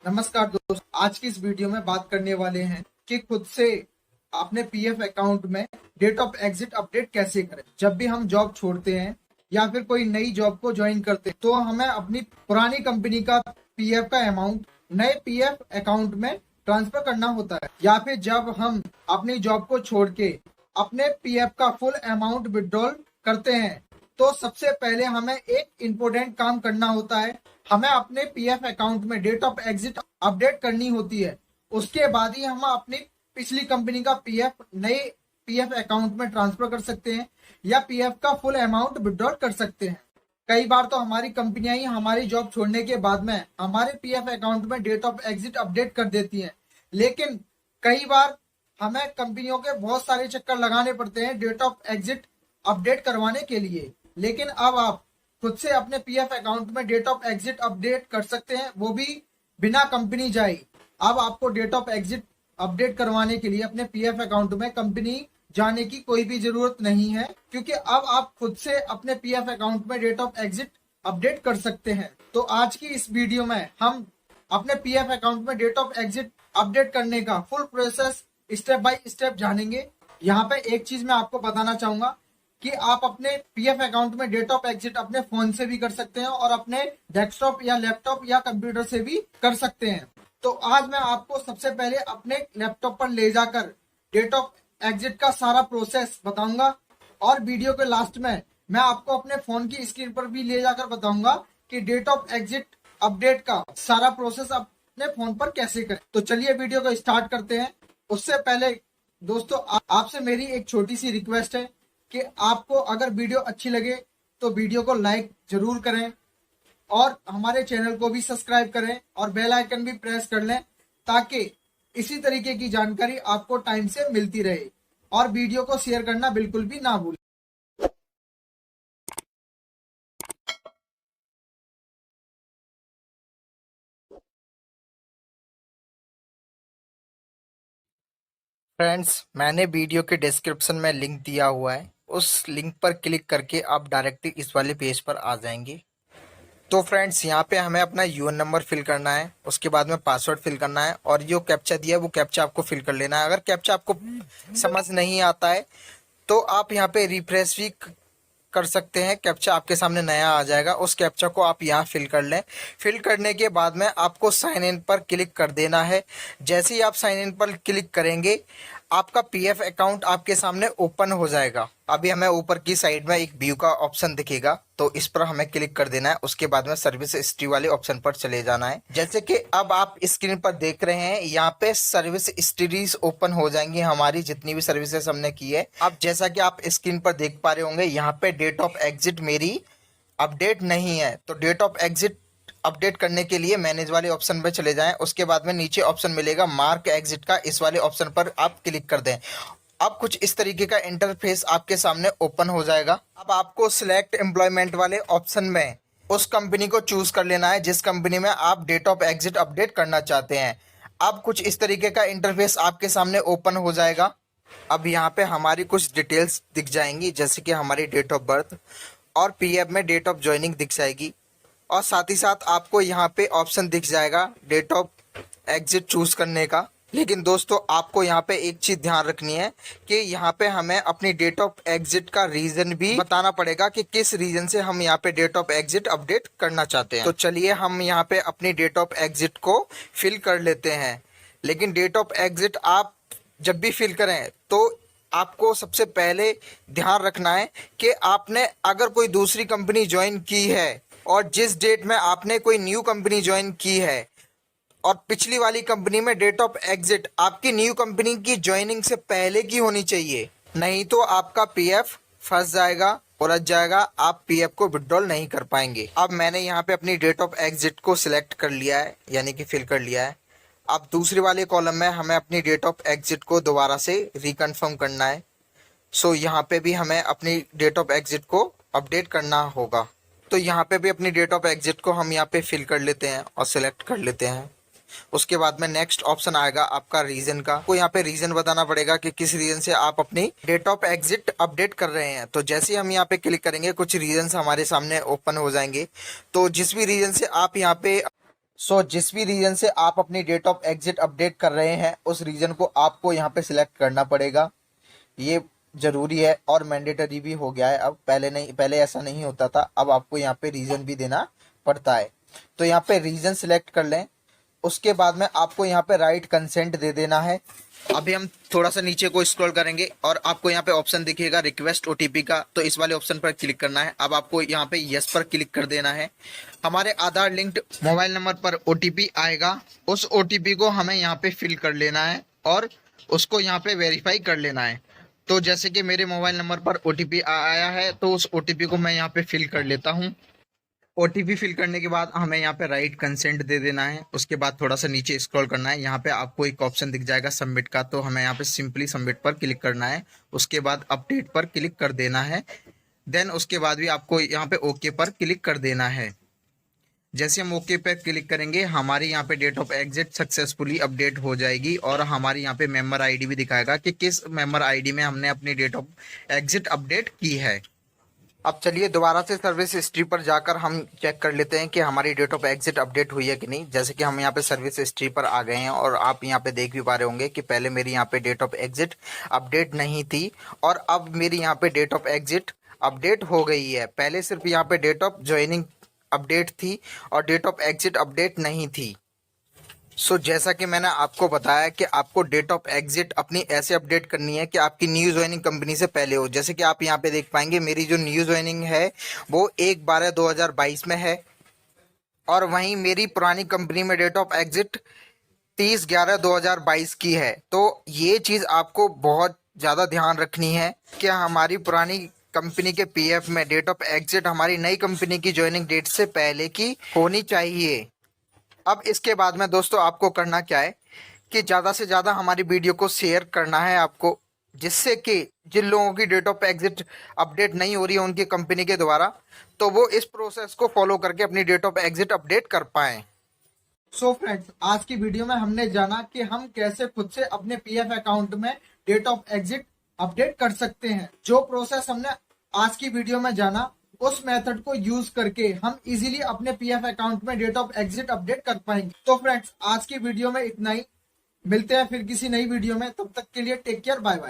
नमस्कार दोस्त, आज की इस वीडियो में बात करने वाले हैं कि खुद से अपने पीएफ अकाउंट में डेट ऑफ एग्जिट अपडेट कैसे करें। जब भी हम जॉब छोड़ते हैं या फिर कोई नई जॉब को ज्वाइन करते हैं तो हमें अपनी पुरानी कंपनी का पीएफ का अमाउंट नए पीएफ अकाउंट में ट्रांसफर करना होता है, या फिर जब हम अपनी जॉब को छोड़ के अपने पीएफ का फुल अमाउंट विड्रॉल करते हैं तो सबसे पहले हमें एक इम्पोर्टेंट काम करना होता है। हमें अपने पीएफ अकाउंट में डेट ऑफ एग्जिट अपडेट करनी होती है। उसके बाद ही हम अपनी पिछली कंपनी का पीएफ नए पीएफ अकाउंट में ट्रांसफर कर सकते हैं या पीएफ का फुल अमाउंट विड्रॉल कर सकते हैं। कई बार तो हमारी कंपनियां ही हमारी जॉब छोड़ने के बाद में हमारे पीएफ अकाउंट में डेट ऑफ एग्जिट अपडेट कर देती हैं, लेकिन कई बार हमें कंपनियों के बहुत सारे चक्कर लगाने पड़ते हैं डेट ऑफ एग्जिट अपडेट करवाने के लिए। लेकिन अब आप खुद से अपने पीएफ अकाउंट में डेट ऑफ एग्जिट अपडेट कर सकते हैं, वो भी बिना कंपनी जाए। अब आपको डेट ऑफ एग्जिट अपडेट करवाने के लिए अपने पीएफ अकाउंट में कंपनी जाने की कोई भी जरूरत नहीं है, क्योंकि अब आप खुद से अपने पीएफ अकाउंट में डेट ऑफ एग्जिट अपडेट कर सकते हैं। तो आज की इस वीडियो में हम अपने पीएफ अकाउंट में डेट ऑफ एग्जिट अपडेट करने का full process step by step जानेंगे। यहाँ पे एक चीज मैं आपको बताना चाहूंगा कि आप अपने पीएफ अकाउंट में डेट ऑफ एग्जिट अपने फोन से भी कर सकते हैं और अपने डेस्कटॉप या लैपटॉप या कंप्यूटर से भी कर सकते हैं। तो आज मैं आपको सबसे पहले अपने लैपटॉप पर ले जाकर डेट ऑफ एग्जिट का सारा प्रोसेस बताऊंगा, और वीडियो के लास्ट में मैं आपको अपने फोन की स्क्रीन पर भी ले जाकर बताऊंगा कि डेट ऑफ एग्जिट अपडेट का सारा प्रोसेस अपने फोन पर कैसे करें। तो चलिए वीडियो को स्टार्ट करते हैं। उससे पहले दोस्तों आपसे मेरी एक छोटी सी रिक्वेस्ट है कि आपको अगर वीडियो अच्छी लगे तो वीडियो को लाइक जरूर करें और हमारे चैनल को भी सब्सक्राइब करें और बेल आइकन भी प्रेस कर लें, ताकि इसी तरीके की जानकारी आपको टाइम से मिलती रहे। और वीडियो को शेयर करना बिल्कुल भी ना भूलें। फ्रेंड्स, मैंने वीडियो के डिस्क्रिप्शन में लिंक दिया हुआ है, उस लिंक पर क्लिक करके आप डायरेक्टली इस वाले पेज पर आ जाएंगे। तो फ्रेंड्स, यहाँ पे हमें अपना यूएन नंबर फिल करना है, उसके बाद में पासवर्ड फिल करना है और जो कैप्चा दिया है वो कैप्चा आपको फिल कर लेना है। अगर कैप्चा आपको समझ नहीं आता है तो आप यहाँ पे रिफ्रेश भी कर सकते हैं, कैप्चा आपके सामने नया आ जाएगा। उस कैप्चा को आप यहाँ फिल कर लें। फिल करने के बाद में आपको साइन इन पर क्लिक कर देना है। जैसे ही आप साइन इन पर क्लिक करेंगे आपका पीएफ अकाउंट आपके सामने ओपन हो जाएगा। अभी हमें ऊपर की साइड में एक व्यू का ऑप्शन दिखेगा, तो इस पर हमें क्लिक कर देना है। उसके बाद में सर्विस हिस्ट्री वाले ऑप्शन पर चले जाना है। जैसे कि अब आप स्क्रीन पर देख रहे हैं, यहाँ पे सर्विस हिस्ट्रीज ओपन हो जाएंगी, हमारी जितनी भी सर्विसेज हमने की है। अब जैसा कि आप स्क्रीन पर देख पा रहे होंगे, यहाँ पे डेट ऑफ एग्जिट मेरी अपडेट नहीं है, तो डेट ऑफ एग्जिट अपडेट करने के लिए मैनेज वाले ऑप्शन पे चले जाएं। उसके बाद में नीचे ऑप्शन मिलेगा मार्क एग्जिट का, इस वाले ऑप्शन पर आप क्लिक कर दें। अब कुछ इस तरीके का इंटरफेस आपके सामने ओपन हो जाएगा। अब आपको सिलेक्ट एम्प्लॉयमेंट वाले ऑप्शन में उस कंपनी को चूज कर लेना है जिस कंपनी में आप डेट ऑफ एग्जिट अपडेट करना चाहते हैं। अब कुछ इस तरीके का इंटरफेस आपके सामने ओपन हो जाएगा। अब यहाँ पे हमारी कुछ डिटेल्स दिख जाएंगी, जैसे कि हमारी डेट ऑफ बर्थ और पीएफ में डेट ऑफ ज्वाइनिंग दिख जाएगी, और साथ ही साथ आपको यहाँ पे ऑप्शन दिख जाएगा डेट ऑफ एग्जिट चूज करने का। लेकिन दोस्तों, आपको यहाँ पे एक चीज ध्यान रखनी है कि यहाँ पे हमें अपनी डेट ऑफ एग्जिट का रीजन भी बताना पड़ेगा कि किस रीजन से हम यहाँ पे डेट ऑफ एग्जिट अपडेट करना चाहते हैं। तो चलिए हम यहाँ पे अपनी डेट ऑफ एग्जिट को फिल कर लेते हैं। लेकिन डेट ऑफ एग्जिट आप जब भी फिल करें तो आपको सबसे पहले ध्यान रखना है कि आपने अगर कोई दूसरी कंपनी ज्वाइन की है और जिस डेट में आपने कोई न्यू कंपनी ज्वाइन की है और पिछली वाली कंपनी में डेट ऑफ एग्जिट आपकी न्यू कंपनी की ज्वाइनिंग से पहले की होनी चाहिए, नहीं तो आपका पीएफ फंस जाएगा, उलझ जाएगा, आप पीएफ को विड्रॉल नहीं कर पाएंगे। अब मैंने यहाँ पे अपनी डेट ऑफ एग्जिट को सिलेक्ट कर लिया है, यानी कि फिल कर लिया है। अब दूसरे वाले कॉलम में हमें अपनी डेट ऑफ एग्जिट को दोबारा से रिकन्फर्म करना है। सो यहाँ पे भी हमें अपनी डेट ऑफ एग्जिट को अपडेट करना होगा। तो यहाँ पे भी अपनी डेट ऑफ एग्जिट को हम यहाँ पे फिल कर लेते हैं और सिलेक्ट कर लेते हैं। उसके बाद में नेक्स्ट ऑप्शन आएगा आपका रीजन का। को यहाँ पे रीजन बताना पड़ेगा कि किस रीजन से आप अपनी डेट ऑफ एग्जिट अपडेट कर रहे हैं। तो जैसे ही हम यहाँ पे क्लिक करेंगे कुछ रीजन हमारे सामने ओपन हो जाएंगे। तो जिस भी रीजन से आप यहाँ पे जिस भी रीजन से आप अपनी डेट ऑफ एग्जिट अपडेट कर रहे हैं उस रीजन को आपको यहाँ पे सिलेक्ट करना पड़ेगा। ये जरूरी है और मैंडेटरी भी हो गया है अब, पहले ऐसा नहीं होता था, अब आपको यहाँ पे रीजन भी देना पड़ता है। तो यहाँ पे रीजन सिलेक्ट कर लें, उसके बाद में आपको यहाँ पे राइट कंसेंट दे देना है। अभी हम थोड़ा सा नीचे को स्क्रॉल करेंगे और आपको यहाँ पे ऑप्शन दिखेगा रिक्वेस्ट ओटीपी का, तो इस वाले ऑप्शन पर क्लिक करना है। अब आपको यहाँ पे यस पर क्लिक कर देना है। हमारे आधार लिंक्ड मोबाइल नंबर पर ओटीपी आएगा, उस ओटीपी को हमें यहाँ पे फिल कर लेना है और उसको यहाँ पे वेरीफाई कर लेना है। तो जैसे कि मेरे मोबाइल नंबर पर ओटीपी आया है तो उस ओटीपी को मैं यहाँ पे फिल कर लेता हूँ। ओटीपी फिल करने के बाद हमें यहाँ पे राइट कंसेंट दे देना है। उसके बाद थोड़ा सा नीचे स्क्रॉल करना है, यहाँ पे आपको एक ऑप्शन दिख जाएगा सबमिट का, तो हमें यहाँ पे सिंपली सबमिट पर क्लिक करना है। उसके बाद अपडेट पर क्लिक कर देना है। देन उसके बाद भी आपको यहाँ पे ओके पर क्लिक कर देना है। जैसे हम ओके पे क्लिक करेंगे हमारी यहाँ पे date of exit successfully update हो जाएगी और हमारी यहाँ पे मेंबर आईडी भी दिखाएगा कि किस मेंबर आईडी में हमने अपनी डेट ऑफ एग्जिट अपडेट की है। अब चलिए दोबारा से सर्विस हिस्ट्री पर जाकर हम चेक कर लेते हैं कि हमारी डेट ऑफ एग्जिट अपडेट हुई है कि नहीं। जैसे कि हम यहाँ पे सर्विस हिस्ट्री पर आ गए हैं और आप यहाँ पे देख भी पा रहे होंगे कि पहले मेरी यहाँ पे डेट ऑफ एग्जिट अपडेट नहीं थी और अब मेरी यहाँ पे डेट ऑफ एग्जिट अपडेट हो गई है। पहले सिर्फ यहाँ पे डेट ऑफ ज्वाइनिंग अपडेट थी और डेट ऑफ एग्जिट अपडेट नहीं थी। जैसा कि मैंने आपको बताया कि आपको डेट ऑफ एग्जिट अपनी ऐसे अपडेट करनी है कि आपकी न्यू ज्वाइनिंग कंपनी से पहले हो। जैसे कि आप यहाँ पे देख पाएंगे मेरी जो न्यू ज्वाइनिंग है वो 1/12/2022 में है और वहीं मेरी पुरानी कंपनी में डेट ऑफ एग्जिट 30/11/2022 की है। तो ये चीज़ आपको बहुत ज़्यादा ध्यान रखनी है कि हमारी पुरानी कंपनी के पीएफ में डेट ऑफ एग्जिट हमारी नई कंपनी की ज्वाइनिंग डेट से पहले की होनी चाहिए। अब इसके बाद में दोस्तों आपको करना क्या है कि ज़्यादा से ज़्यादा हमारी वीडियो को शेयर करना है आपको, जिससे कि जिन लोगों की डेट ऑफ एग्जिट अपडेट नहीं हो रही है उनकी कंपनी के द्वारा, तो वो इस प्रोसेस को फॉलो करके अपनी डेट ऑफ एग्जिट अपडेट कर पाएँ। फ्रेंड्स, आज की वीडियो में हमने जाना कि हम कैसे खुद से अपने पीएफ अकाउंट में डेट ऑफ एग्जिट अपडेट कर सकते हैं। जो प्रोसेस हमने आज की वीडियो में जाना उस मेथड को यूज करके हम इजीली अपने पीएफ अकाउंट में डेट ऑफ एग्जिट अपडेट कर पाएंगे। तो फ्रेंड्स, आज की वीडियो में इतना ही। मिलते हैं फिर किसी नई वीडियो में, तब तक के लिए टेक केयर, बाय बाय।